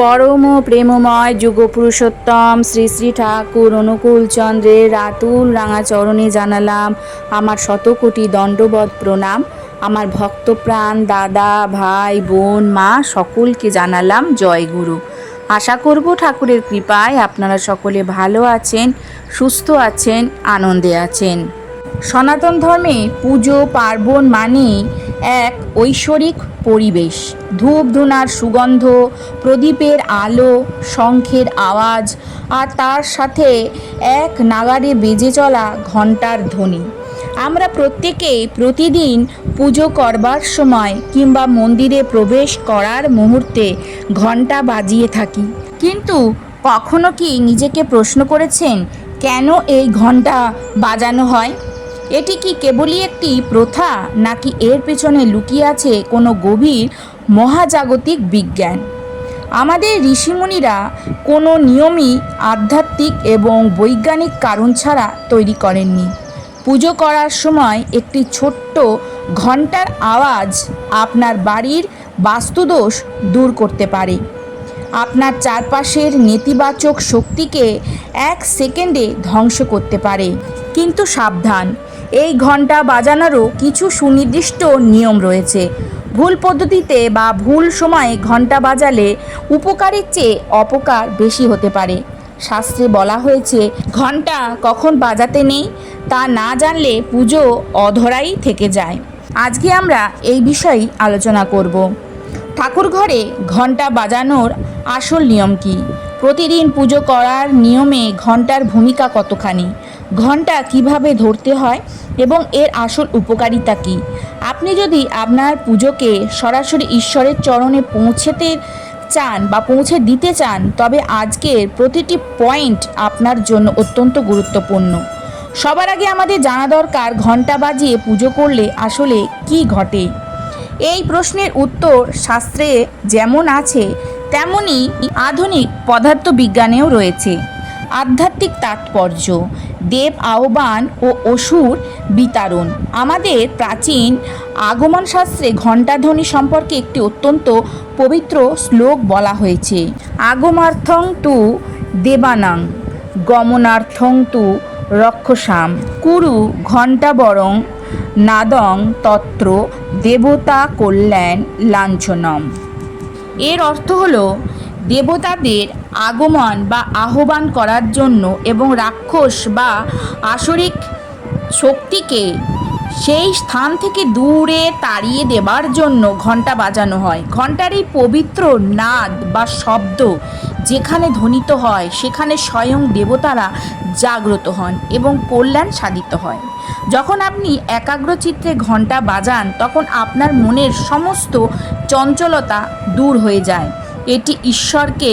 পরম প্রেমময় যুগপুরুষোত্তম শ্রী শ্রী ঠাকুর অনুকূল চন্দ্রের রাতুল রাঙা চরণে জানালাম আমার শতকোটি দণ্ডবৎ প্রণাম। আমার ভক্তপ্রাণ দাদা ভাই বোন মা সকলকে জানালাম জয় গুরু। আশা করব ঠাকুরের কৃপায় আপনারা সকলে ভালো আছেন, সুস্থ আছেন, আনন্দে আছেন। সনাতন ধর্মে পুজো পার্বণ মানে এক ঐশ্বরিক পরিবেশ। ধূপ ধুনার সুগন্ধ, প্রদীপের আলো, শঙ্খের আওয়াজ আর তার সাথে এক নাগাড়ে বেজে চলা ঘণ্টার ধ্বনি। আমরা প্রত্যেকেই প্রতিদিন পুজো করবার সময় কিংবা মন্দিরে প্রবেশ করার মুহূর্তে ঘণ্টা বাজিয়ে থাকি। কিন্তু কখনো কি নিজেকে প্রশ্ন করেছেন কেন এই ঘণ্টা বাজানো হয়? এটি কি কেবলই একটি প্রথা, নাকি এর পেছনে লুকিয়ে আছে কোনো গভীর মহাজাগতিক বিজ্ঞান? আমাদের ঋষিমুনিরা কোনো নিয়মই আধ্যাত্মিক এবং বৈজ্ঞানিক কারণ ছাড়া তৈরি করেননি। পুজো করার সময় একটি ছোট্ট ঘণ্টার আওয়াজ আপনার বাড়ির বাস্তুদোষ দূর করতে পারে, আপনার চারপাশের নেতিবাচক শক্তিকে এক সেকেন্ডে ধ্বংস করতে পারে। কিন্তু সাবধান, এই ঘণ্টা বাজানোরও কিছু সুনির্দিষ্ট নিয়ম রয়েছে। ভুল পদ্ধতিতে বা ভুল সময়ে ঘণ্টা বাজালে উপকারের চেয়ে অপকার বেশি হতে পারে। শাস্ত্রে বলা হয়েছে ঘণ্টা কখন বাজাতে নেই তা না জানলে পুজো অধরাই থেকে যায়। আজকে আমরা এই বিষয়েই আলোচনা করব। ঠাকুর ঘরে ঘণ্টা বাজানোর আসল নিয়ম কী? প্রতিদিন পুজো করার নিয়মে ঘণ্টার ভূমিকা কতখানি? ঘণ্টা কিভাবে ধরতে হয় এবং এর আসল উপকারিতা কী? আপনি যদি আপনার পুজোকে সরাসরি ঈশ্বরের চরণে পৌঁছতে চান বা পৌঁছে দিতে চান, তবে আজকের প্রতিটি পয়েন্ট আপনার জন্য অত্যন্ত গুরুত্বপূর্ণ। সবার আগে আমাদের জানা দরকার ঘণ্টা বাজিয়ে পুজো করলে আসলে কি ঘটে। এই প্রশ্নের উত্তর শাস্ত্রে যেমন আছে তেমনি আধুনিক পদার্থবিজ্ঞানেও রয়েছে। আধ্যাত্মিক তাৎপর্য, দেব আহ্বান ও অসুর বিতাড়ন। আমাদের প্রাচীন আগমন শাস্ত্রে ঘণ্টাধ্বনি সম্পর্কে একটি অত্যন্ত পবিত্র শ্লোক বলা হয়েছে। আগমার্থং তু দেবানাং গমনার্থং তু রক্ষসাম কুরু ঘণ্টাবরং নাদং তত্র দেবতা কল্যাণ লাঞ্ছনম। এর অর্থ হলো দেবতাদের আগমন বা আহ্বান করার জন্য এবং রাক্ষস বা আসরিক শক্তিকে সেই স্থান থেকে দূরে তাড়িয়ে দেবার জন্য ঘণ্টা বাজানো হয়। ঘণ্টার এই পবিত্র নাদ বা শব্দ যেখানে ধ্বনিত হয় সেখানে স্বয়ং দেবতারা জাগ্রত হন এবং কল্যাণ সাধিত হয়। যখন আপনি একাগ্রচিত্তে ঘণ্টা বাজান তখন আপনার মনের সমস্ত চঞ্চলতা দূর হয়ে যায়। এটি ঈশ্বরকে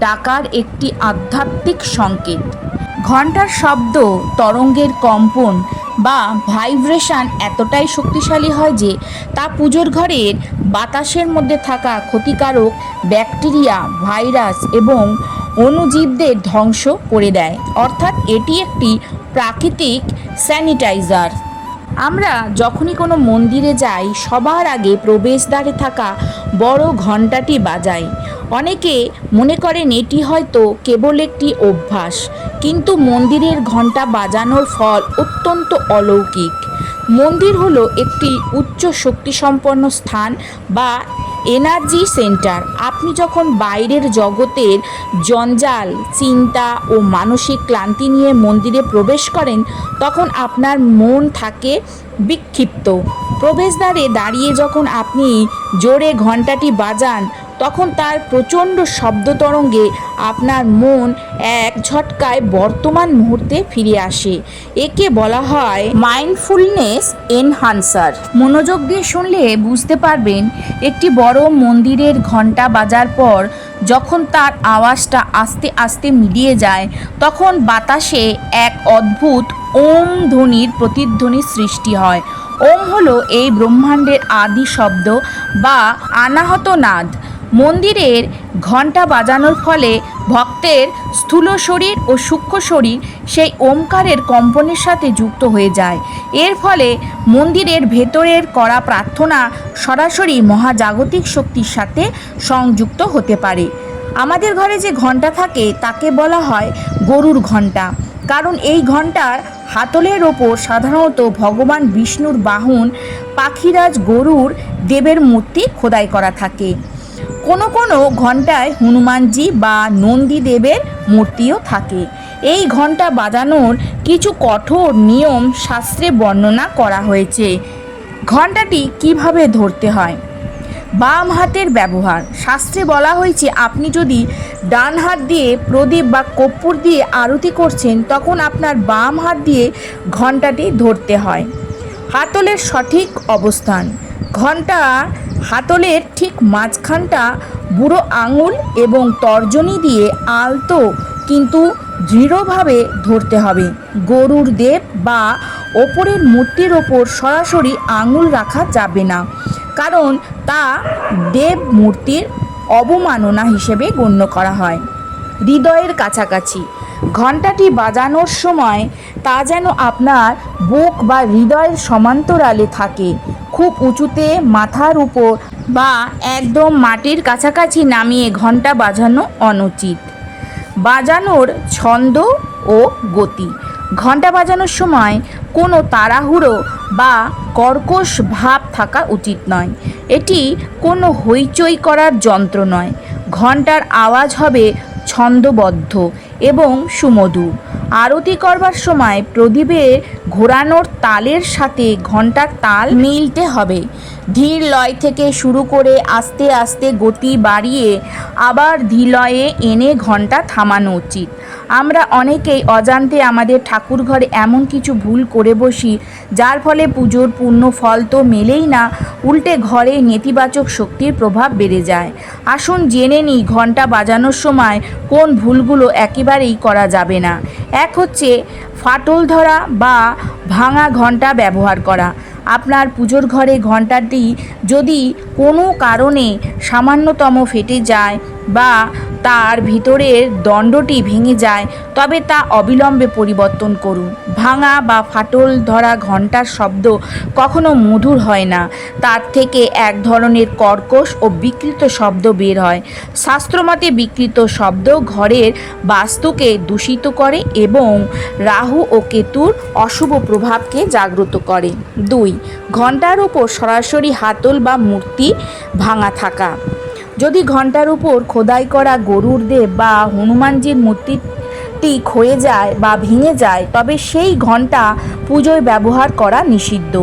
ডাকার একটি আধ্যাত্মিক সংকেত। ঘণ্টার শব্দ তরঙ্গের কম্পন বা ভাইব্রেশন এতটাই শক্তিশালী হয় যে তা পুজোর ঘরের বাতাসের মধ্যে থাকা ক্ষতিকারক ব্যাকটেরিয়া, ভাইরাস এবং অণুজীবদের ধ্বংস করে দেয়। অর্থাৎ এটি একটি প্রাকৃতিক স্যানিটাইজার। আমরা যখনই কোনো মন্দিরে যাই সবার আগে প্রবেশদ্বারে থাকা বড় ঘণ্টাটি বাজাই। অনেকে মনে করেন এটি হয়তো কেবল একটি অভ্যাস, কিন্তু মন্দিরের ঘণ্টা বাজানোর ফল অত্যন্ত অলৌকিক। মন্দির হলো একটি উচ্চ শক্তিসম্পন্ন স্থান বা এনার্জি সেন্টার। আপনি যখন বাইরের জগতের জঞ্জাল, চিন্তা ও মানসিক ক্লান্তি নিয়ে মন্দিরে প্রবেশ করেন তখন আপনার মন থাকে বিক্ষিপ্ত। প্রবেশদ্বারে দাঁড়িয়ে যখন আপনি জোরে ঘণ্টাটি বাজান তখন তার প্রচণ্ড শব্দ তরঙ্গে আপনার মন এক ঝটকায় বর্তমান মুহূর্তে ফিরে আসে। একে বলা হয় মাইন্ডফুলনেস এনহান্সার। মনোযোগ দিয়ে শুনলে বুঝতে পারবেন একটি বড় মন্দিরের ঘণ্টা বাজার পর যখন তার আওয়াজটা আস্তে আস্তে মিলিয়ে যায় তখন বাতাসে এক অদ্ভুত ওম ধ্বনির প্রতিধ্বনি সৃষ্টি হয়। ওম হলো এই ব্রহ্মাণ্ডের আদি শব্দ বা অনাহত নাদ। মন্দিরের ঘণ্টা বাজানোর ফলে ভক্তের স্থূল শরীর ও সূক্ষ্ম শরীর সেই ওমকারের কম্পনের সাথে যুক্ত হয়ে যায়। এর ফলে মন্দিরের ভেতরের করা প্রার্থনা সরাসরি মহাজাগতিক শক্তির সাথে সংযুক্ত হতে পারে। আমাদের ঘরে যে ঘণ্টা থাকে তাকে বলা হয় গরুর ঘণ্টা, কারণ এই ঘণ্টার হাতলের ওপর সাধারণত ভগবান বিষ্ণুর বাহন পাখিরাজ গরুর দেবের মূর্তি খোদাই করা থাকে। কোনো কোনো ঘণ্টায় হনুমানজি বা নন্দী দেবের মূর্তিও থাকে। এই ঘণ্টা বাজানোর কিছু কঠোর নিয়ম শাস্ত্রে বর্ণনা করা হয়েছে। ঘণ্টাটি কিভাবে ধরতে হয়। বাম হাতের ব্যবহার। শাস্ত্রে বলা হয়েছে আপনি যদি ডান হাত দিয়ে প্রদীপ বা কর্পূর দিয়ে আরতি করছেন তখন আপনার বাম হাত দিয়ে ঘণ্টাটি ধরতে হয়। হাতলের সঠিক অবস্থান। ঘণ্টা হাতলের ঠিক মাঝখানটা বুড়ো আঙুল এবং তর্জনী দিয়ে আলতো কিন্তু দৃঢ়ভাবে ধরতে হবে। গরুর দেব বা ওপরের মূর্তির ওপর সরাসরি আঙুল রাখা যাবে না, কারণ তা দেব মূর্তির অবমাননা হিসেবে গণ্য করা হয়। হৃদয়ের কাছাকাছি। ঘণ্টাটি বাজানোর সময় তা যেন আপনার বুক বা হৃদয়ের সমান্তরালে থাকে। খুব উঁচুতে মাথার উপর বা একদম মাটির কাছাকাছি নামিয়ে ঘণ্টা বাজানো অনুচিত। বাজানোর ছন্দ ও গতি। ঘণ্টা বাজানোর সময় কোনো তাড়াহুড়ো বা কর্কশ ভাব থাকা উচিত নয়। এটি কোনো হইচই করার যন্ত্র নয়। ঘণ্টার আওয়াজ হবে ছন্দবদ্ধ এবং সুমধুর। আরতি করবার সময় প্রদীপের ঘোরানোর তালের সাথে ঘণ্টার তাল মিলতে হবে। ধীর লয় থেকে শুরু করে আস্তে আস্তে গতি বাড়িয়ে আবার ধীলয়ে এনে ঘণ্টা থামানো উচিত। আমরা অনেকেই অজান্তে আমাদের ঠাকুর ঘরে এমন কিছু ভুল করে বসি যার ফলে পুজোর পূর্ণ ফল তো মেলেই না, উল্টে ঘরে নেতিবাচক শক্তির প্রভাব বেড়ে যায়। আসুন জেনে নিই ঘণ্টা বাজানোর সময় কোন ভুলগুলো একেবারেই করা যাবে না। এক হচ্ছে ফাটল ধরা বা ভাঙা ঘণ্টা ব্যবহার করা। আপনার পুজোর ঘরে ঘণ্টাটি যদি কোনো কারণে সামান্যতম ফেটে যায় বা তার ভিতরের দণ্ডটি ভেঙে যায় তবে তা অবিলম্বে পরিবর্তন করুন। ভাঙা বা ফাটল ধরা ঘণ্টার শব্দ কখনো মধুর হয় না, তার থেকে এক ধরনের কর্কশ ও বিকৃত শব্দ বের হয়। শাস্ত্রমতে বিকৃত শব্দ ঘরের বাস্তুকে দূষিত করে এবং রাহু ও কেতুর অশুভ প্রভাবকে জাগ্রত করে। 2. ঘণ্টার উপর সরাসরি হাতল বা মূর্তি ভাঙা থাকা। যদি ঘণ্টার উপর খোদাই করা গরুর দেব বা হনুমানজির মূর্তিটি ক্ষয়ে যায় বা ভেঙে যায় তবে সেই ঘণ্টা পুজোয় ব্যবহার করা নিষিদ্ধ।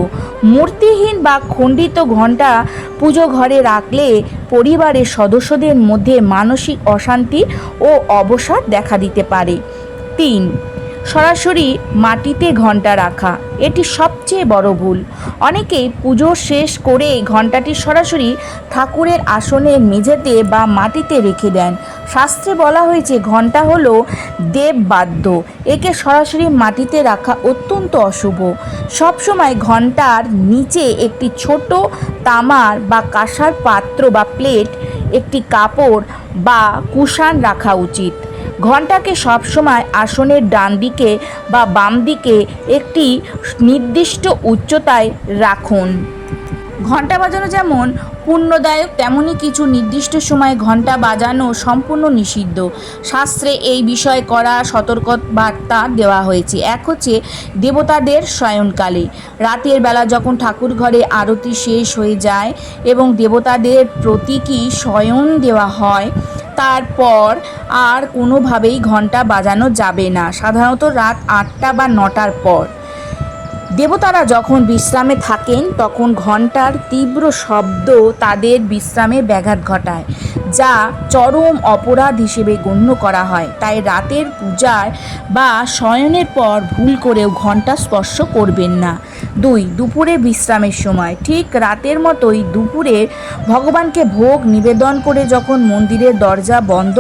মূর্তিহীন বা খণ্ডিত ঘণ্টা পুজো ঘরে রাখলে পরিবারের সদস্যদের মধ্যে মানসিক অশান্তি ও অবসাদ দেখা দিতে পারে। 3. সরাসরি মাটিতে ঘণ্টা রাখা। এটি সবচেয়ে বড় ভুল। অনেকেই পুজো শেষ করে ঘণ্টাটি সরাসরি ঠাকুরের আসনের মেঝেতে বা মাটিতে রেখে দেন। শাস্ত্রে বলা হয়েছে ঘণ্টা হলো দেববাদ্য, একে সরাসরি মাটিতে রাখা অত্যন্ত অশুভ। সবসময় ঘণ্টার নিচে একটি ছোট তামার বা কাঁসার পাত্র বা প্লেট, একটি কাপড় বা কুশান রাখা উচিত। ঘণ্টাকে সবসময় আসনের ডান দিকে বা বাম দিকে একটি নির্দিষ্ট উচ্চতায় রাখুন। ঘণ্টা বাজানো যেমন পুণ্যদায়ক তেমনি কিছু নির্দিষ্ট সময়ে ঘণ্টা বাজানো সম্পূর্ণ নিষিদ্ধ। শাস্ত্রে এই বিষয়ে করা সতর্কবার্তা দেওয়া হয়েছে। এক হচ্ছে দেবতাদের শয়নকালে। রাতের বেলা যখন ঠাকুর ঘরে আরতি শেষ হয়ে যায় এবং দেবতাদের প্রতীকী শয়ন দেওয়া হয় তারপর আর কোনোভাবেই ঘণ্টা বাজানো যাবে না, সাধারণত রাত 8টা বা 9টার পর। দেবতারা যখন বিশ্রামে থাকেন তখন ঘণ্টার তীব্র শব্দ তাদের বিশ্রামে ব্যাঘাত ঘটায়, যা চরম অপরাধ হিসেবে গণ্য করা হয়। তাই রাতের পূজায় বা শয়নের পর ভুল করেও ঘণ্টা স্পর্শ করবেন না। 2. দুপুরে বিশ্রামের সময়। ঠিক রাতের মতোই দুপুরে ভগবানকে ভোগ নিবেদন করে যখন মন্দিরের দরজা বন্ধ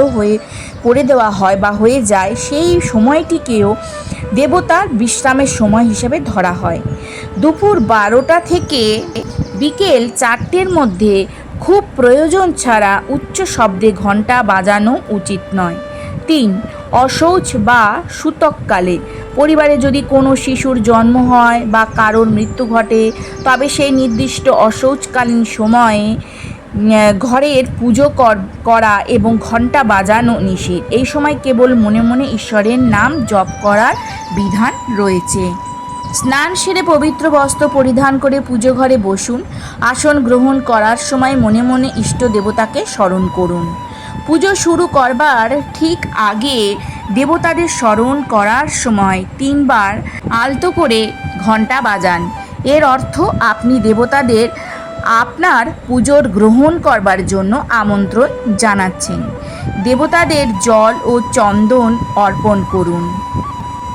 করে দেওয়া হয় বা হয়ে যায় সেই সময়টিকেও দেবতার বিশ্রামের সময় হিসেবে ধরা হয়। দুপুর 12টা থেকে বিকেল 4টের মধ্যে খুব প্রয়োজন ছাড়া উচ্চ শব্দে ঘণ্টা বাজানো উচিত নয়। 3. অশৌচ বা সূতককালে। পরিবারে যদি কোনো শিশুর জন্ম হয় বা কারোর মৃত্যু ঘটে তবে সেই নির্দিষ্ট অশৌচকালীন সময়ে ঘরের পুজো করা এবং ঘণ্টা বাজানো নিষেধ। এই সময় কেবল মনে মনে ঈশ্বরের নাম জপ করার বিধান রয়েছে। স্নান সেরে পবিত্র বস্ত্র পরিধান করে পুজো ঘরে বসুন। আসন গ্রহণ করার সময় মনে মনে ইষ্ট দেবতাকে স্মরণ করুন। পুজো শুরু করবার ঠিক আগে দেবতাদের স্মরণ করার সময় 3 বার আলতো করে ঘণ্টা বাজান। এর অর্থ আপনি দেবতাদের আপনার পুজোর গ্রহণ করবার জন্য আমন্ত্রণ জানাচ্ছেন। দেবতাদের জল ও চন্দন অর্পণ করুন।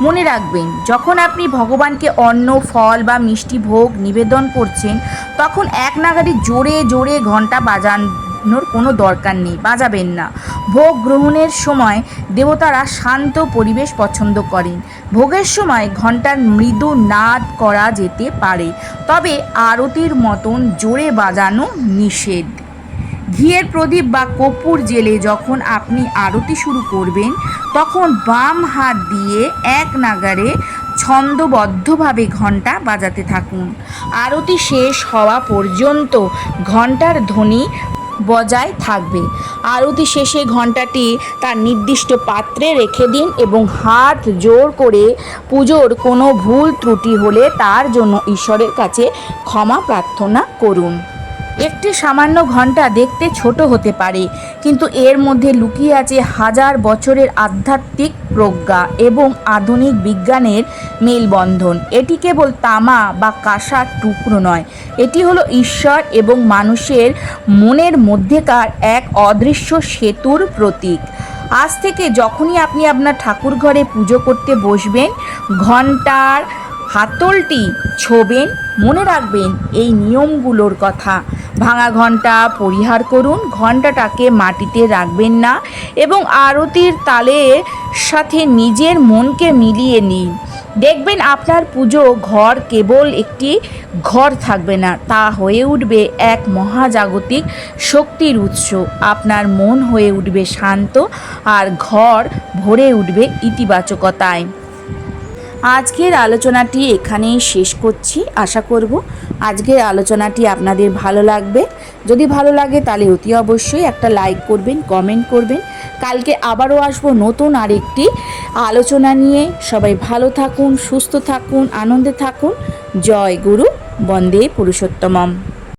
মনে রাখবেন, যখন আপনি ভগবানকে অন্ন, ফল বা মিষ্টি ভোগ নিবেদন করছেন, তখন এক নাগাড়ে জোরে জোরে ঘণ্টা বাজানোর কোনো দরকার নেই, বাজাবেন না। ভোগ গ্রহণের সময় দেবতারা শান্ত পরিবেশ পছন্দ করেন। ভোগের সময় ঘণ্টার মৃদু নাদ করা যেতে পারে, তবে আরতির মতন জোরে বাজানো নিষেধ। ঘিয়ের প্রদীপ বা কর্পূর জেলে যখন আপনি আরতি শুরু করবেন, তখন বাম হাত দিয়ে এক নাগাড়ে ছন্দবদ্ধভাবে ঘণ্টা বাজাতে থাকুন। আরতি শেষ হওয়া পর্যন্ত ঘণ্টার ধ্বনি বজায় থাকবে। আরতি শেষে ঘণ্টাটি তার নির্দিষ্ট পাত্রে রেখে দিন এবং হাত জোর করে পুজোর কোনো ভুল ত্রুটি হলে তার জন্য ঈশ্বরের কাছে ক্ষমা প্রার্থনা করুন। একটি সামান্য ঘণ্টা দেখতে ছোট হতে পারে, কিন্তু এর মধ্যে লুকিয়ে আছে হাজার বছরের আধ্যাত্মিক প্রজ্ঞা এবং আধুনিক বিজ্ঞানের মেলবন্ধন। এটি কেবল তামা বা কাঁসার টুকরো নয়, এটি হলো ঈশ্বর এবং মানুষের মনের মধ্যেকার এক অদৃশ্য সেতুর প্রতীক। আজ থেকে যখনই আপনি আপনার ঠাকুর ঘরে পুজো করতে বসবেন, ঘণ্টার হাতলটি ছোবেন। মনে রাখবেন এই নিয়মগুলোর কথা। ভাঙা ঘণ্টা পরিহার করুন, ঘণ্টাটাকে মাটিতে রাখবেন না এবং আরতির তালের সাথে নিজের মনকে মিলিয়ে নিন। দেখবেন আপনার পুজো ঘর কেবল একটি ঘর থাকবে না, তা হয়ে উঠবে এক মহাজাগতিক শক্তির উৎস। আপনার মন হয়ে উঠবে শান্ত আর ঘর ভরে উঠবে ইতিবাচকতায়। আজকের আলোচনাটি এখানেই শেষ করছি। আশা করব আজকের আলোচনাটি আপনাদের ভালো লাগবে। যদি ভালো লাগে তাহলে অতি অবশ্যই একটা লাইক করবেন, কমেন্ট করবেন। কালকে আবারও আসবো নতুন আরেকটি আলোচনা নিয়ে। সবাই ভালো থাকুন, সুস্থ থাকুন, আনন্দে থাকুন। জয় গুরু, বন্দে পুরুষোত্তমম।